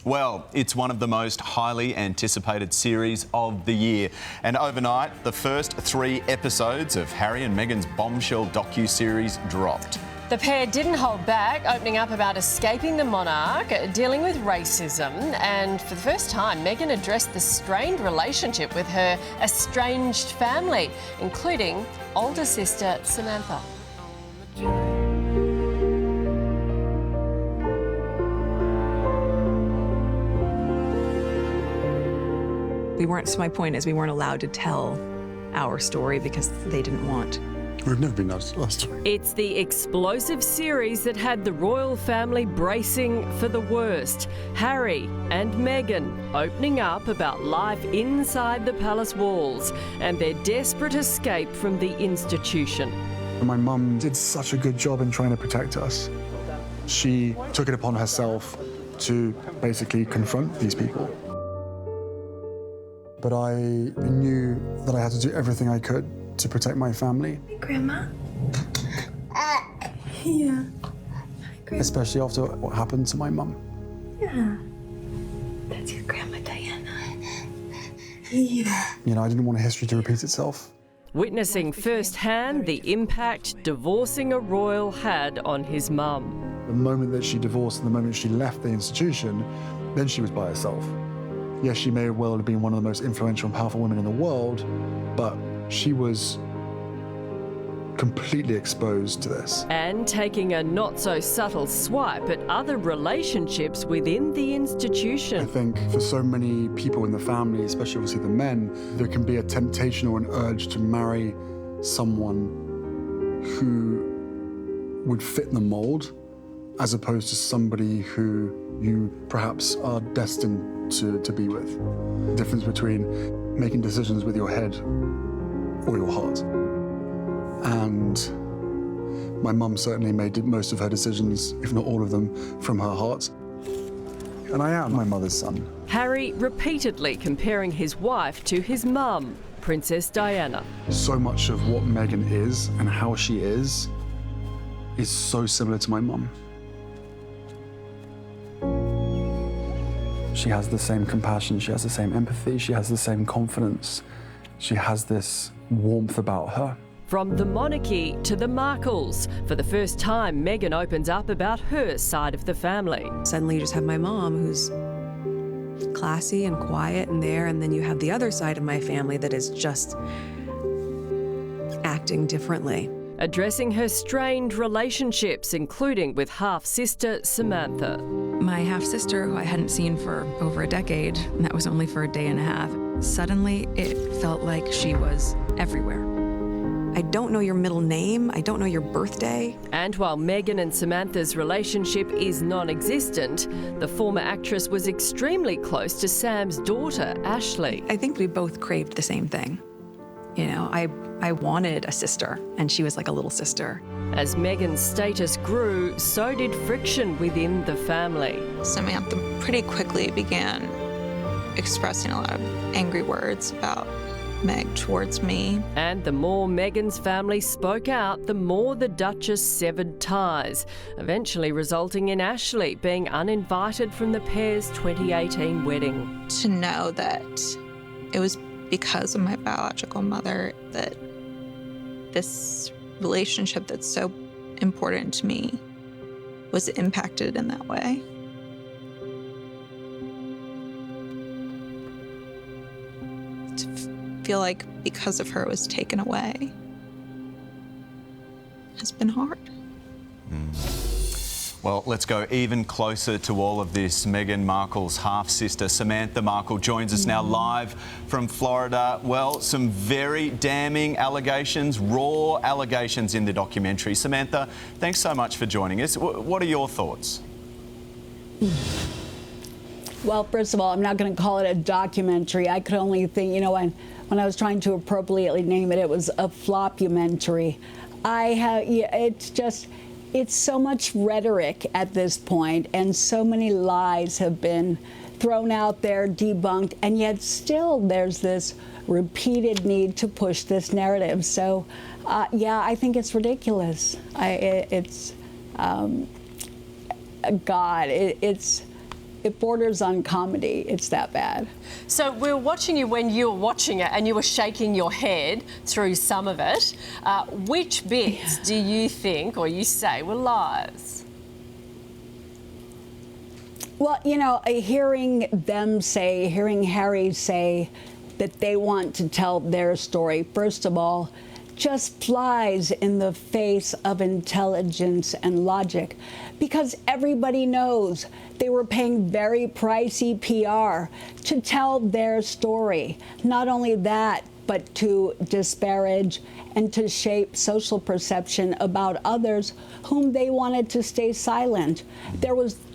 Well, it's one of the most highly anticipated series of the year. And overnight, the first 3 episodes of Harry and Meghan's bombshell docu-series dropped. The pair didn't hold back, opening up about escaping the monarch, dealing with racism, and for the first time, Meghan addressed the strained relationship with her estranged family, including older sister Samantha. My point is we weren't allowed to tell our story because they didn't want. We've never been allowed to tell our story. It's the explosive series that had the royal family bracing for the worst. Harry and Meghan opening up about life inside the palace walls and their desperate escape from the institution. My mum did such a good job in trying to protect us. She took it upon herself to basically confront these people. But I knew that I had to do everything I could to protect my family. Hi, Grandma. Yeah. Hi, Grandma. Especially after what happened to my mum. Yeah. That's your Grandma Diana. Yeah. You know, I didn't want history to repeat itself. Witnessing firsthand the impact divorcing a royal had on his mum. The moment that she divorced and the moment she left the institution, then she was by herself. Yes, she may well have been one of the most influential and powerful women in the world, but she was completely exposed to this. And taking a not-so-subtle swipe at other relationships within the I institution. think for so many people in the family, especially obviously the men, there can be a temptation or an urge to marry someone who would fit the mold, as opposed to somebody who you perhaps are destined to be with. The difference between making decisions with your head or your heart. And my mum certainly made most of her decisions, if not all of them, from her heart. And I am my mother's son. Harry repeatedly comparing his wife to his mum, Princess Diana. So much of what Meghan is and how she is so similar to my mum. She has the same compassion, she has the same empathy, she has the same confidence. She has this warmth about her. From the monarchy to the Markles, for the first time, Meghan opens up about her side of the family. Suddenly you just have my mom who's classy and quiet and there, and then you have the other side of my family that is just acting differently. Addressing her strained relationships, including with half-sister Samantha. My half-sister, who I hadn't seen for over a decade, and that was only for a day and a half, suddenly it felt like she was everywhere. I don't know your middle name, I don't know your birthday. And while Meghan and Samantha's relationship is non-existent, the former actress was extremely close to Sam's daughter, Ashley. I think we both craved the same thing. You know, I wanted a sister, and she was like a little sister. As Meghan's status grew, so did friction within the family. Samantha pretty quickly began expressing a lot of angry words about Meg towards me. And the more Meghan's family spoke out, the more the Duchess severed ties, eventually resulting in Ashley being uninvited from the pair's 2018 wedding. To know that it was because of my biological mother that this relationship that's so important to me was impacted in that way. To feel like because of her it was taken away has been hard. Well, let's go even closer to all of this. Meghan Markle's half-sister, Samantha Markle, joins us now live from Florida. Well, some very damning allegations, raw allegations in the documentary. Samantha, thanks so much for joining us. What are your thoughts? Well, first of all, I'm not going to call it a documentary. I could only think, you know, when I was trying to appropriately name it, it was a flopumentary. It's so much rhetoric at this point, and so many lies have been thrown out there, debunked, and yet still there's this repeated need to push this narrative. So, yeah, I think it's ridiculous. it borders on comedy. It's that bad. So we were watching you when you were watching it and you were shaking your head through some of it. Which bits do you think or you say were lies? Well, you know, hearing Harry say that they want to tell their story, first of all, just flies in the face of intelligence and logic, because everybody knows they were paying very pricey PR to tell their story. Not only that, but to disparage and to shape social perception about others whom they wanted to stay silent. They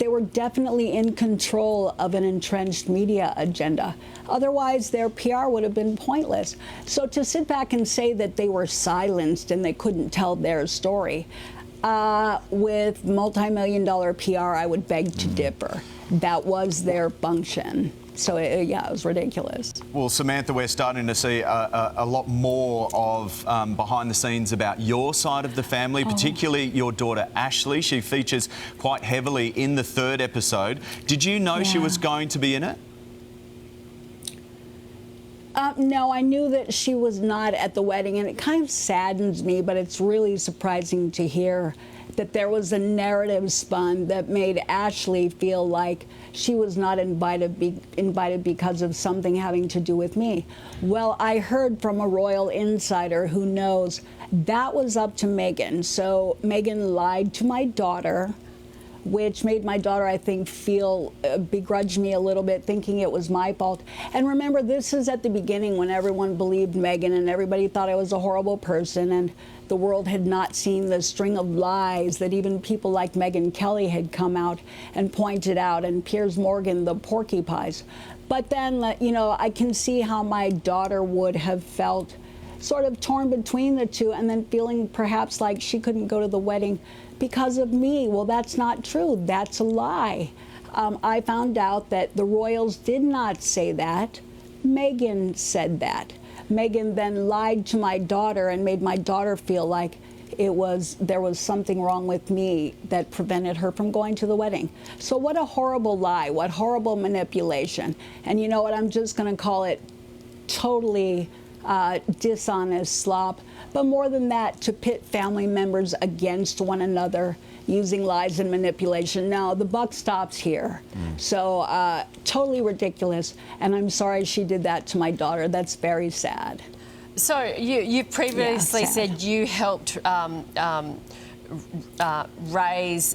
were definitely in control of an entrenched media agenda. Otherwise, their PR would have been pointless. So to sit back and say that they were silenced and they couldn't tell their story, with multi-million-dollar PR, I would beg to differ. That was their function. So, yeah, it was ridiculous. Well, Samantha, we're starting to see a lot more of behind the scenes about your side of the family, particularly your daughter, Ashley. She features quite heavily in the 3rd episode. Did you know she was going to be in it? No, I knew that she was not at the wedding, and it kind of saddens me, but it's really surprising to hear that there was a narrative spun that made Ashley feel like she was not invited because of something having to do with me. Well, I heard from a royal insider who knows that was up to Meghan. So Meghan lied to my daughter, which made my daughter, I think, begrudge me a little bit, thinking it was my fault. And remember, this is at the beginning when everyone believed Meghan and everybody thought I was a horrible person, and the world had not seen the string of lies that even people like Meghan Kelly had come out and pointed out, and Piers Morgan, the porcupines. But then, you know, I can see how my daughter would have felt sort of torn between the two, and then feeling perhaps like she couldn't go to the wedding because of me. Well, that's not true. That's a lie. I found out that the royals did not say that. Meghan said that. Meghan then lied to my daughter and made my daughter feel like there was something wrong with me that prevented her from going to the wedding. So what a horrible lie, what horrible manipulation. And you know what, I'm just going to call it totally dishonest slop. But more than that, to pit family members against one another using lies and manipulation. Now, the buck stops here. So totally ridiculous. And I'm sorry she did that to my daughter. That's very sad. So you previously said you helped raise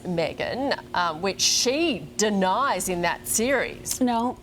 Meghan, which she denies in that series. No.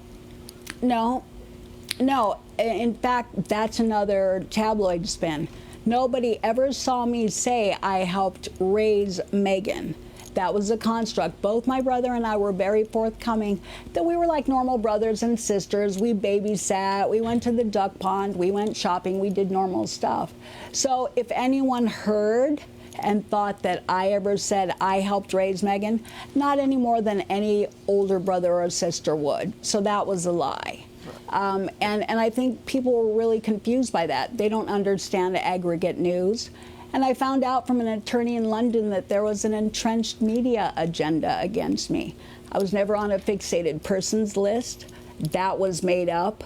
In fact, that's another tabloid spin. Nobody ever saw me say I helped raise Meghan. That was a construct. Both my brother and I were very forthcoming that we were like normal brothers and sisters. We babysat, we went to the duck pond, we went shopping, we did normal stuff. So if anyone heard and thought that I ever said I helped raise Meghan, not any more than any older brother or sister would. So that was a lie. And I think people were really confused by that. They don't understand aggregate news. And I found out from an attorney in London that there was an entrenched media agenda against me. I was never on a fixated persons list. That was made up.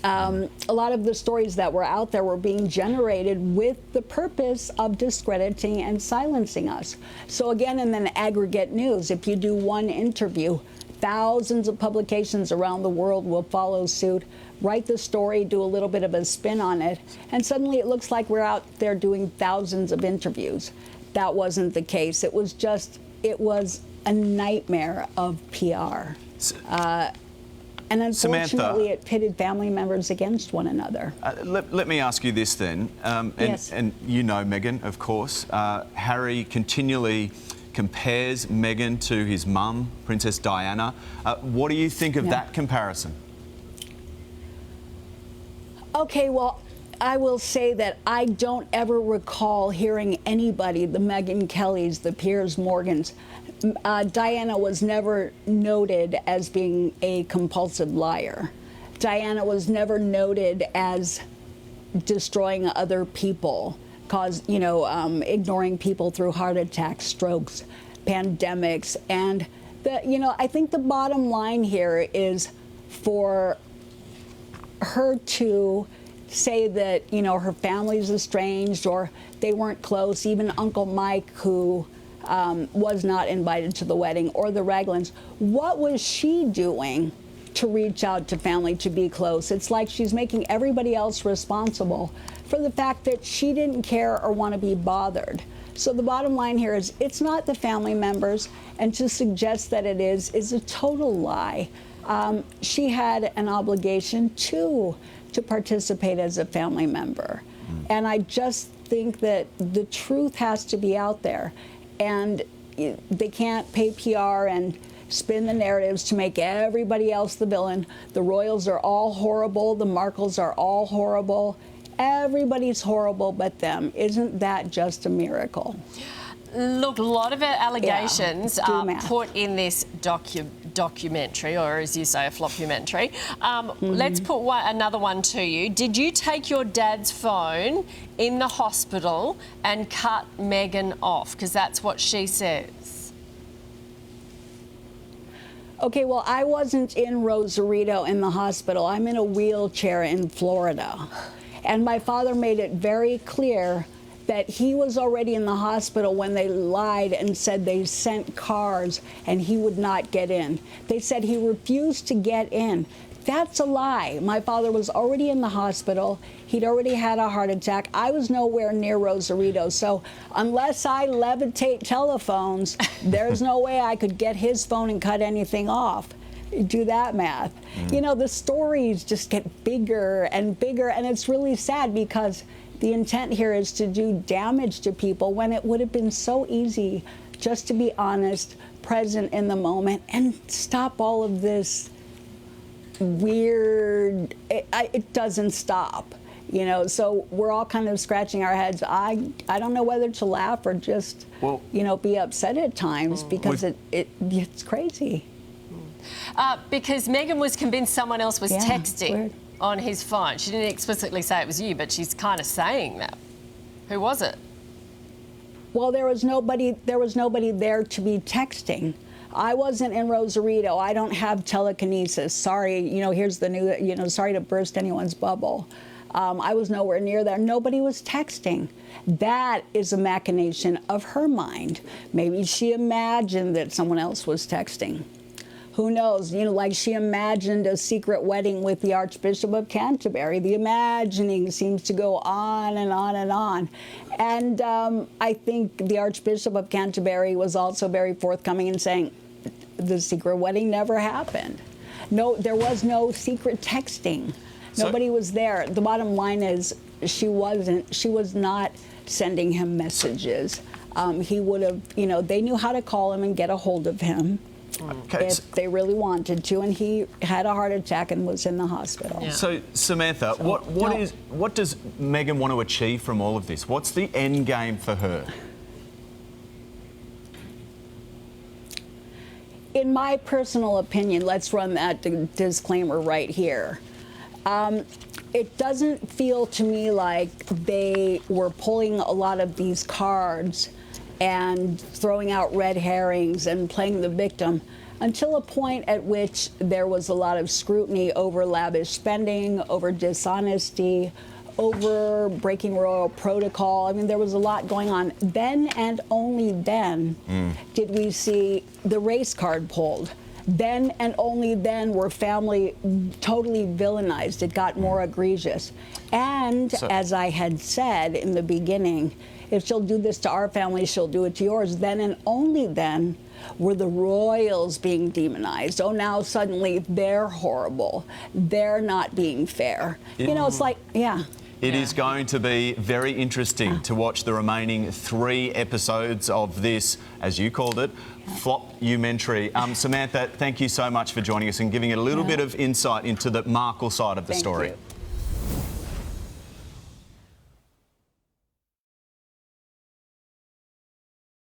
A lot of the stories that were out there were being generated with the purpose of discrediting and silencing us. So again, in the aggregate news, if you do one interview, thousands of publications around the world will follow suit, write the story, do a little bit of a spin on it, and suddenly it looks like we're out there doing thousands of interviews. That wasn't the case. It was a nightmare of PR. And unfortunately, Samantha, it pitted family members against one another. Let me ask you this then. Yes. And you know Meghan, of course. Harry continually compares Meghan to his mum, Princess Diana. What do you think of that comparison? Okay, well, I will say that I don't ever recall hearing anybody, the Meghan Kellys, the Piers Morgans. Diana was never noted as being a compulsive liar. Diana was never noted as destroying other people, ignoring people through heart attacks, strokes, pandemics, and I think the bottom line here is for her to say that, her family's estranged or they weren't close, even Uncle Mike, who was not invited to the wedding, or the Raglins. What was she doing to reach out to family to be close? It's like she's making everybody else responsible for the fact that she didn't care or want to be bothered. So the bottom line here is it's not the family members, and to suggest that it is a total lie. She had an obligation to participate as a family member. And I just think that the truth has to be out there. And they can't pay PR and spin the narratives to make everybody else the villain. The Royals are all horrible. The Markles are all horrible. Everybody's horrible but them. Isn't that just a miracle? Look, a lot of allegations are put in this documentary, or as you say, a flopumentary. Let's put another one to you. Did you take your dad's phone in the hospital and cut Meghan off? Because that's what she says. Okay, well, I wasn't in Rosarito in the hospital. I'm in a wheelchair in Florida. And my father made it very clear that he was already in the hospital when they lied and said they sent cars and he would not get in. They said he refused to get in. That's a lie. My father was already in the hospital. He'd already had a heart attack. I was nowhere near Rosarito. So unless I levitate telephones, there's no way I could get his phone and cut anything off. Do that math. The stories just get bigger and bigger, and it's really sad because the intent here is to do damage to people when it would have been so easy just to be honest, present in the moment, and stop all of this weird, it doesn't stop, so we're all kind of scratching our heads. I don't know whether to laugh or just, be upset at times because it's crazy. Because Meghan was convinced someone else was texting on his phone. She didn't explicitly say it was you, but she's kind of saying that. Who was it? Well, there was nobody there to be texting. I wasn't in Rosarito. I don't have telekinesis. Sorry, here's the new, sorry to burst anyone's bubble. I was nowhere near there. Nobody was texting. That is a machination of her mind. Maybe she imagined that someone else was texting. Who knows? Like she imagined a secret wedding with the Archbishop of Canterbury. The imagining seems to go on and on and on. And I think the Archbishop of Canterbury was also very forthcoming in saying the secret wedding never happened. No, there was no secret texting. Nobody was there. The bottom line is she was not sending him messages. He would have, they knew how to call him and get a hold of him. If they really wanted to, and he had a heart attack and was in the hospital. Yeah. So, Samantha, what does Meghan want to achieve from all of this? What's the end game for her? In my personal opinion, let's run that disclaimer right here. It doesn't feel to me like they were pulling a lot of these cards and throwing out red herrings and playing the victim until a point at which there was a lot of scrutiny over lavish spending, over dishonesty, over breaking royal protocol. I mean, there was a lot going on. Then and only then did we see the race card pulled. Then and only then were family totally villainized. It got more egregious. And as I had said in the beginning, if she'll do this to our family, she'll do it to yours. Then and only then were the royals being demonized. Oh, now suddenly they're horrible. They're not being fair. It's like, It is going to be very interesting to watch the remaining 3 episodes of this, as you called it, flopumentary. Samantha, thank you so much for joining us and giving it a little bit of insight into the Markle side of the story. Thank you.